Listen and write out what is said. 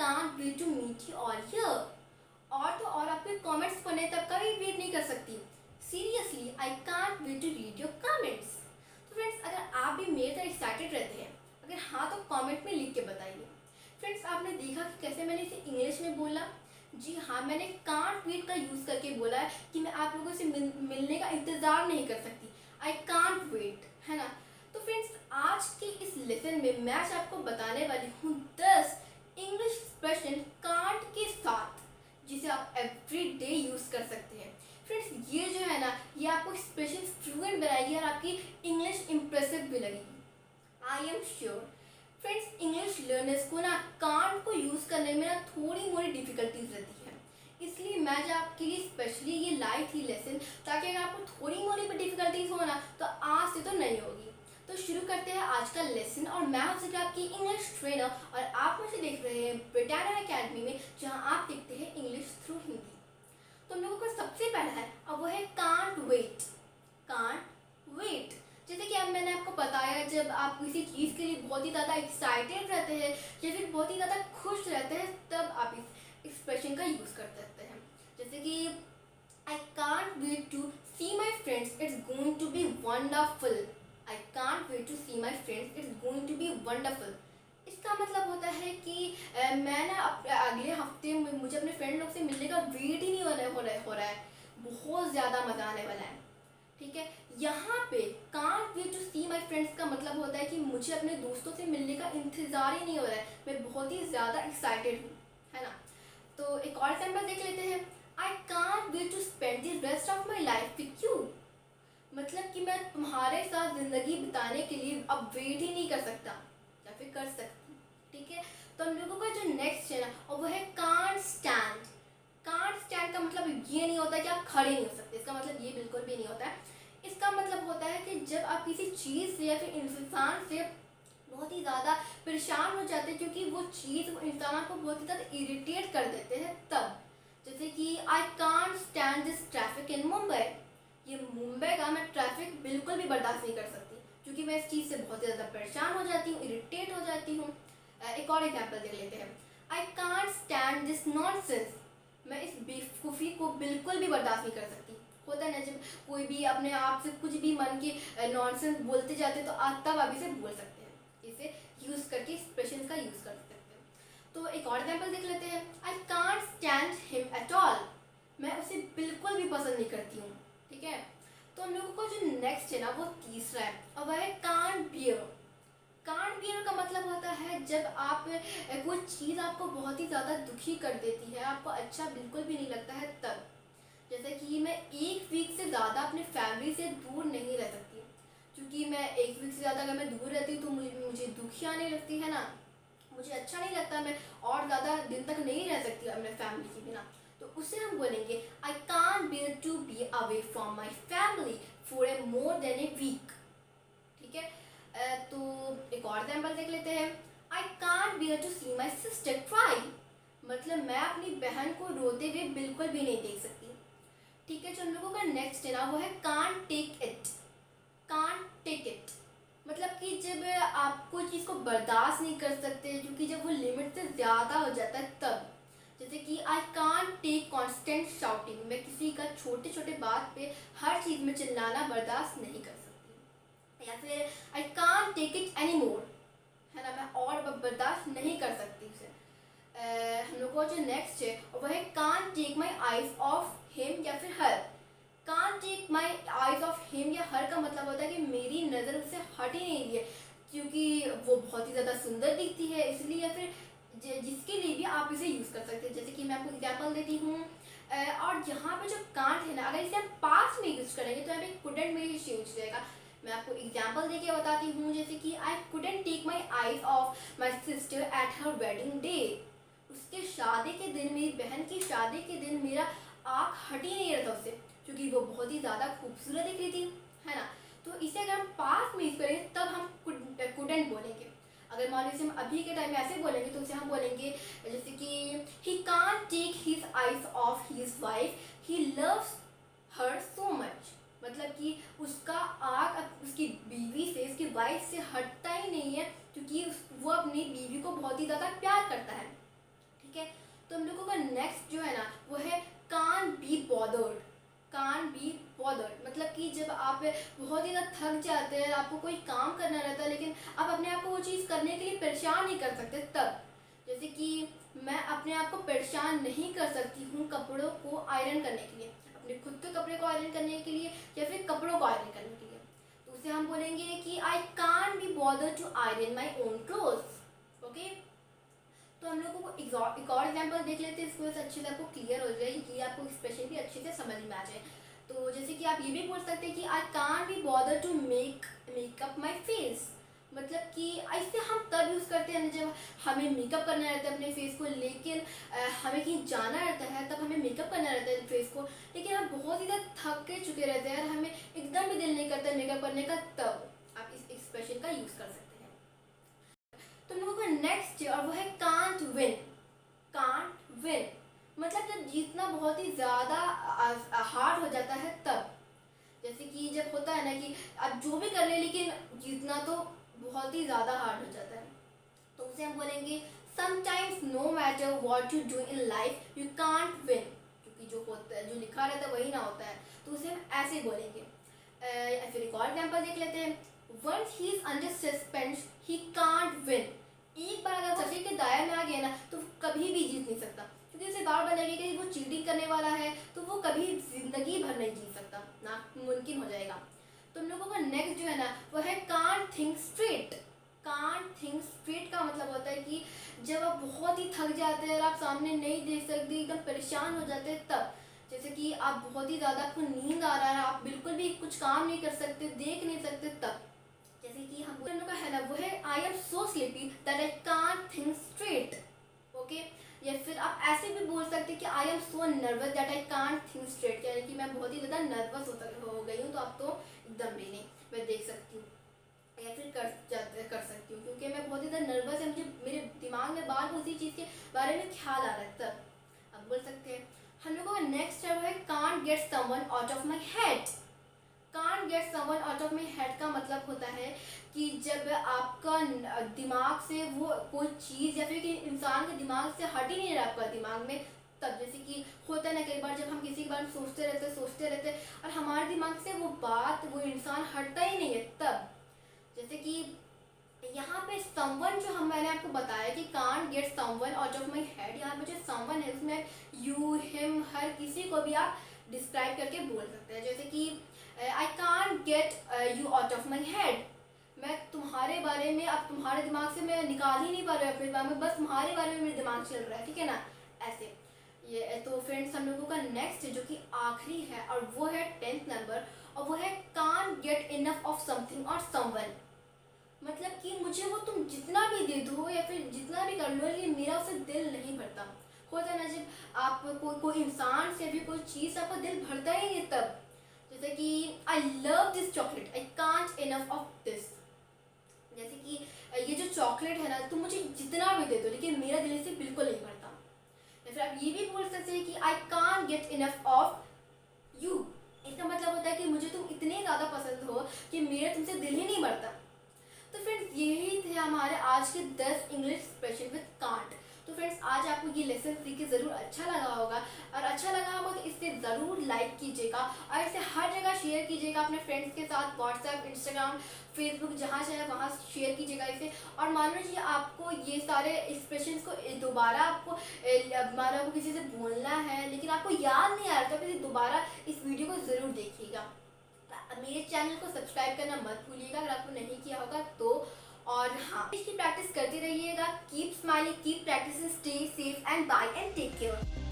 Can't wait to meet you all here. और तो और आपके कमेंट्स पढ़ने तक का भी वेट नहीं कर सकती। Seriously I can't wait to read your comments. तो फ्रेंड्स, अगर आप भी मेरे तरह एक्साइटेड रहते हैं, अगर हाँ तो कमेंट में लिख के बताइए। फ्रेंड्स, आपने देखा कि कैसे मैंने इसे इंग्लिश में बोला। जी हाँ, मैंने कांट वेट का यूज़ करके बोला है कि मैं आप लोगों से मिलने का इंतज़ार नहीं कर सकती। आई कांट वेट, है ना। तो फ्रेंड्स, आज के इस लेसन में मैं आज आपको बताने वाली हूँ 10 इंग्लिश एक्सप्रेशन कांट के साथ, जिसे आप एवरी डे यूज़ कर सकते हैं। फ्रेंड्स, ये जो है ना, ये आपको एक्सप्रेशन फ्लुएंट बनाएगी और आपकी इंग्लिश इंप्रेसिव भी लगेगी, I am sure. Friends, English learners को ना कांट को यूज़ करने में ना थोड़ी मोड़ी डिफिकल्टीज रहती है, इसलिए मैं जो आपके लिए स्पेशली ये लाई थी लेसन, ताकि अगर आपको थोड़ी मोड़ी भी डिफिकल्टीज हो ना तो आज से तो नहीं होगी। तो शुरू करते हैं आज का लेसन। और मैं हूं सिर्फ आपकी इंग्लिश ट्रेनर और आप मुझे देख रहे हैं ब्रिटानिया अकेडमी में, जहां आप देखते हैं इंग्लिश थ्रू हिंदी। तो हम लोगों का सबसे पहला है, अब वो है कांट वेट। कांट वेट, जैसे कि अब मैंने आपको बताया, जब आप किसी चीज़ के लिए बहुत ही ज़्यादा एक्साइटेड रहते हैं या फिर बहुत ही ज़्यादा खुश रहते हैं, तब आप इस एक्सप्रेशन का यूज़ कर सकते हैं। जैसे कि I can't wait to see my friends, it's going to be wonderful. I can't wait to see my friends, it's going to be wonderful. इसका मतलब होता है कि मैं ना अगले हफ्ते मुझे अपने फ्रेंड लोग से मिलने का वेट ही नहीं हो रहा है, बहुत ज़्यादा मज़ा आने वाला है। ठीक है, यहाँ पे can't wait to see my friends का मतलब होता है कि मुझे अपने दोस्तों से मिलने का इंतज़ार ही नहीं हो रहा है, मैं बहुत ही ज़्यादा एक्साइटेड हूँ, है ना। तो एक और एग्जाम्पल देख लेते हैं। I can't wait to spend the rest of my life with you. मतलब कि मैं तुम्हारे साथ ज़िंदगी बिताने के लिए अब वेट ही नहीं कर सकता या फिर कर सकती। ठीक है, तो हम लोगों का जो नेक्स्ट है ना, और वो है कांट स्टैंड। कांट स्टैंड का मतलब ये नहीं होता कि आप खड़े नहीं हो सकते, इसका मतलब ये बिल्कुल भी नहीं होता है। इसका मतलब होता है कि जब आप किसी चीज़ से या फिर इंसान से बहुत ही ज़्यादा परेशान हो जाते हैं, क्योंकि वो चीज़ वो इंसान को बहुत ही ज़्यादा इरिटेट कर देते हैं, तब। जैसे कि I can't stand this traffic in Mumbai. ये मुंबई का मैं ट्रैफिक बिल्कुल भी बर्दाश्त नहीं कर सकती, क्योंकि मैं इस चीज़ से बहुत ज़्यादा परेशान हो जाती हूँ, इरिटेट हो जाती हूँ। एक और एग्जाम्पल देख लेते हैं। I can't stand this nonsense. मैं इस बेवकूफ़ी को बिल्कुल भी बर्दाश्त नहीं कर सकती। होता है ना, जब कोई भी अपने आप से कुछ भी मन के नॉनसेंस बोलते जाते, तो तब आप इसे बोल सकते हैं, इसे यूज़ करके एक्सप्रेशन का यूज़ कर सकते हैं। तो एक और एग्जाम्पल देख लेते हैं। I can't stand him at all. मैं उसे बिल्कुल भी पसंद नहीं करती हूँ। ठीक है, तो हम लोगों को जो नेक्स्ट है ना, वो तीसरा है, और वह है कांट बियर। कांट बियर का मतलब होता है जब आप कोई चीज़ आपको बहुत ही ज़्यादा दुखी कर देती है, आपको अच्छा बिल्कुल भी नहीं लगता है, तब। जैसे कि मैं एक वीक से ज़्यादा अपने फैमिली से दूर नहीं रह सकती, क्योंकि मैं एक वीक से ज़्यादा अगर मैं दूर रहती हूँ तो मुझे दुखी आने लगती है ना, मुझे अच्छा नहीं लगता, मैं और ज़्यादा दिन तक नहीं रह सकती अपने फैमिली के बिना। तो उससे हम बोलेंगे I can't bear to be away from my family for a more than a week. ठीक है, तो एक और एग्जाम्पल देख लेते हैं। I can't bear to see my sister cry. मतलब मैं अपनी बहन को रोते हुए बिल्कुल भी नहीं देख सकती। ठीक है, जो हम लोगों का नेक्स्ट है ना, वो है can't take it. Can't take it मतलब कि जब आप कोई चीज़ को बर्दाश्त नहीं कर सकते, क्योंकि जब वो लिमिट से ज़्यादा हो जाता है, तब। जैसे कि I can't take constant shouting. मैं किसी का छोटे छोटे बात पे हर चीज़ में चिल्लाना बर्दाश्त नहीं कर सकती। या फिर I can't take it any more, है ना, मैं और बर्दाश्त नहीं कर सकती उसे। हम लोग को जो नेक्स्ट है वह है can't take my eyes off him या फिर her. Can't take my eyes off him या हर का मतलब होता है कि मेरी नज़र उससे हट ही नहीं रही है, क्योंकि वो बहुत ही ज़्यादा सुंदर दिखती है, इसलिए। या फिर जिसके लिए भी आप इसे यूज़ कर सकते हैं। जैसे कि मैं आपको एग्जाम्पल देती हूँ। और यहाँ पे जो कांट है ना, अगर इसे हम पास में यूज़ करेंगे तो यहाँ पे कुडंट में ही यूज जाएगा। मैं आपको एग्जाम्पल देके बताती हूँ। जैसे कि I couldn't take my eyes off my sister at her wedding day. उसके शादी के दिन, मेरी बहन की शादी के दिन, मेरा आँख हट ही नहीं रहा था उससे, क्योंकि वो बहुत ही ज़्यादा खूबसूरत दिख रही थी, है ना। तो इसे अगर हम पास में यूज़ करेंगे तब हम कुडंट बोलेंगे। अगर मान लीजिए हम अभी के टाइम में ऐसे बोलेंगे तो उसे हम बोलेंगे जैसे कि he can't take his eyes off his wife, he loves her so much. मतलब कि उसका आँख उसकी बीवी से, उसकी वाइफ से हटता ही नहीं है, क्योंकि वो अपनी बीवी को बहुत ही ज़्यादा प्यार करता है। नेक्स्ट जो है ना वो है can't be bothered. Can't be bothered मतलब कि जब आप बहुत ही ज़्यादा थक जाते हैं, आपको कोई काम करना रहता है लेकिन आप अपने आप को वो चीज़ करने के लिए परेशान नहीं कर सकते, तब जैसे कि मैं अपने आप को परेशान नहीं कर सकती हूँ कपड़ों को आयरन करने के लिए, अपने खुद के कपड़े को आयरन करने के लिए या फिर कपड़ों को आयरन करने के लिए, तो उसे हम बोलेंगे कि I can't be bothered to iron my own clothes. Okay, तो हम लोगों को एक और एग्जाम्पल देख लेते हैं, इसको अच्छे से आपको क्लियर हो जाए, कि आपको एक्सप्रेशन भी अच्छे से समझ में आ जाए। तो जैसे कि आप ये भी बोल सकते हैं कि I can't be bother to makeup my face, मतलब कि ऐसे हम तब यूज़ करते हैं जब हमें मेकअप करना रहता है अपने फेस को, लेकिन हमें कहीं जाना रहता है तब हमें मेकअप करना रहता है फेस को, लेकिन हम बहुत ही ज़्यादा थक के चुके रहते हैं और हमें एकदम भी दिल नहीं करता मेकअप करने का, तब आप इस एक्सप्रेशन का यूज़ कर सकते हैं। तो हम लोगों का नेक्स्ट है और वो है कांट विन। कांट विन मतलब जब जीतना बहुत ही ज़्यादा हार्ड हो जाता है, तब जैसे कि जब होता है ना कि आप जो भी कर ले लेकिन जीतना तो बहुत ही ज़्यादा हार्ड हो जाता है, तो उसे हम बोलेंगे sometimes no matter what you do in life you can't win, क्योंकि जो होता है जो लिखा रहता है वही ना होता है, तो उसे हम ऐसे बोलेंगे। फिर एक और एग्जाम्पल देख लेते हैं। Once he is under suspense he can't win, एक बार अगर सभी के दायरे में आ गया ना तो कभी भी जीत नहीं सकता, क्योंकि उसे बार बार लगेगा कि वो चीटिंग करने वाला है, तो वो कभी जिंदगी भर नहीं जीत सकता, ना मुमकिन हो जाएगा। तो हम लोगों का नेक्स्ट जो है ना वो है can't think straight. Can't think straight का मतलब होता है कि जब आप बहुत ही थक जाते हैं और आप सामने नहीं देख सकते, एकदम परेशान हो जाते हैं, तब जैसे कि आप बहुत ही ज़्यादा आपको नींद आ रहा है, आप बिल्कुल भी कुछ काम नहीं कर सकते, देख नहीं सकते, तब जैसे कि हम लोग का है ना वो है I am so sleepy that I can't think straight. Okay, या फिर आप ऐसे भी बोल सकते हैं कि I am so nervous that I can't think straight, यानी कि मैं बहुत ही ज़्यादा नर्वस हो गई हूँ, तो अब तो एकदम भी नहीं मैं देख सकती हूँ या फिर कर सकती हूँ, क्योंकि मैं बहुत ही ज़्यादा नर्वस है, मुझे मेरे दिमाग में बार बार उसी चीज़ के बारे में ख्याल आ रहा है, तब आप बोल सकते हैं। हम लोगों का नेक्स्ट है can't get someone out of my head. Can't get someone out of my head का मतलब होता है कि जब आपका दिमाग से वो कोई चीज़ या फिर कि इंसान के दिमाग से हट ही नहीं रहा आपका दिमाग में, तब जैसे कि होता है ना कई बार जब हम किसी के बारे में सोचते रहते और हमारे दिमाग से वो बात वो इंसान हटता ही नहीं है, तब जैसे कि यहाँ पे समवन जो मैंने आपको बताया कि can't get someone out of my head, यहाँ पे जो समवन है उसमें यू हिम हर किसी को भी आप डिस्क्राइब करके बोल सकते हैं, जैसे कि I can't get you out of my head, मैं तुम्हारे बारे में अब तुम्हारे दिमाग से मैं निकाल ही नहीं पा रही अपने दिमाग में, बस तुम्हारे बारे में मेरा दिमाग चल रहा है, ठीक है ना, ऐसे ये। तो फ्रेंड्स हम लोगों का नेक्स्ट है जो कि आखिरी है और वो है 10th नंबर, और वो है can't get enough of something और समवन, मतलब कि मुझे वो तुम जितना भी दे दो या फिर जितना भी कर लो, लेकिन मेरा उससे दिल नहीं भरता। होता है ना जब आप कोई इंसान से भी कोई चीज़ आपका दिल भरता ही नहीं, तब जैसे कि I love this chocolate I can't enough of this, जैसे कि ये जो चॉकलेट है ना तुम मुझे जितना भी दे दो लेकिन मेरा दिल से बिल्कुल नहीं भरता। या फिर आप ये भी बोल सकते हैं कि I can't get enough of you, इसका मतलब होता है कि मुझे तुम इतने ज़्यादा पसंद हो कि मेरा तुमसे दिल ही नहीं भरता। तो फ्रेंड्स यही थे हमारे आज के 10 इंग्लिश एक्सप्रेशन विद कांट। तो फ्रेंड्स आज आपको ये लेसन सीख के ज़रूर अच्छा लगा होगा, और अच्छा लगा होगा तो इसे ज़रूर लाइक कीजिएगा और इसे हर जगह शेयर कीजिएगा अपने फ्रेंड्स के साथ, व्हाट्सएप, इंस्टाग्राम, फेसबुक, जहाँ चाहे वहाँ शेयर कीजिएगा इसे। और मान लीजिए आपको ये सारे एक्सप्रेशंस को दोबारा आपको मान लो किसी से बोलना है लेकिन आपको याद नहीं आ रहा, तो फिर दोबारा इस वीडियो को ज़रूर देखिएगा। मेरे चैनल को सब्सक्राइब करना मत भूलिएगा अगर आपको नहीं किया होगा तो। और हाँ, इसकी प्रैक्टिस करते रहिएगा। Keep smiling, keep practicing, stay safe and bye and take care.